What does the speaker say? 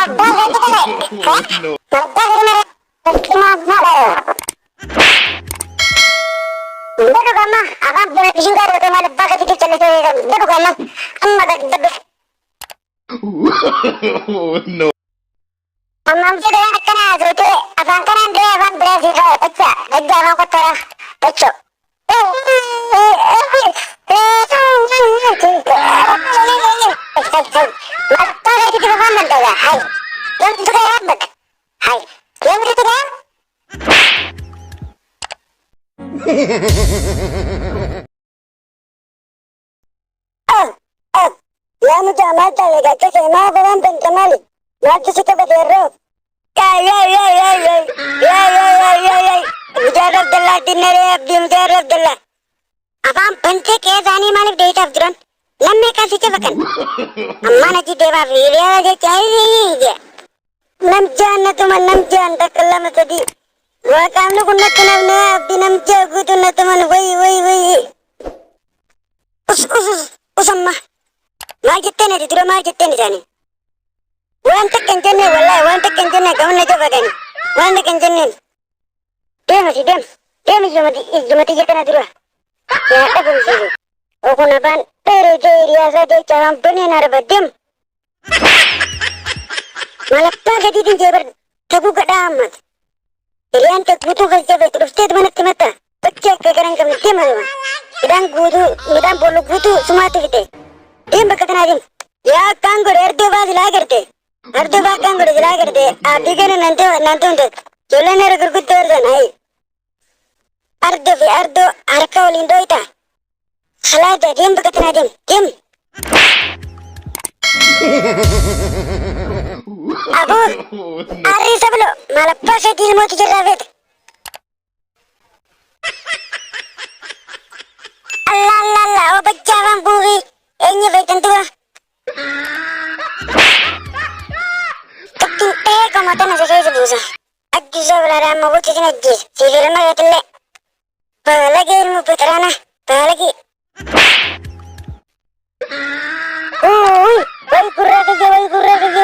No. Betul kan mah? Abang juga ada teman bakat itu channel itu. Betul kan mah? Amma dah dah. No. Amam sih dia kan ada tu. Abang kan dia abang berasi kau. Baca. Baca abang kau terah. Baca. Mata itu juga mana tu lah. Hai. Yang itu kan apa? Hai. Yang itu kan? Ya mucha mata le gato se ma baban pentamali. Ya tu sito bedero. Ya. Mujar Abdullah dinere abdi mujar Abdullah. Abang pente ke zani malik date abduran. Lamme ka sito bakan. Amma na ji deva virya je chahiye je. Nam jan takallam tadi. Wa kamnu kunna tunavne abdi nam jagu tunna tuman wai. Usamma. Marjitene di duro marjitene jani. Wanta kenjene wallahi wanta kenjene kaunna coba kan. Wanta kenjene. Dem jumati jatana duro. Ya apa sih? Okuna ban tere jeriya sa de charam bene narba dem. Malappa gadi din jebar tagu gadamat. Irian tak butuh kerja betul state mana temata. Pecah kegaran kami dem aja. Midang bolu butuh semua tu kita. Dem berkata nadim. Ya kanggur erdeba dilagerte. Erdeba kanggur dilagerte. Abi kan nanti untuk. Jalan era kergut terdan hai. Ardo arka olindo ita. Salah dah dem berkata nadim. Dem. Abu. Ari sablo. Malappa se dil mau tujuh rawat. Allah. Oh baca bang bui. Ini betul tu. Keting kamu tak nasi saya sebusa. Agisa belara mau buat cincin agis. Sihir mana tu le? Palagi ilmu putrana. Palagi. Woi kurra kerja.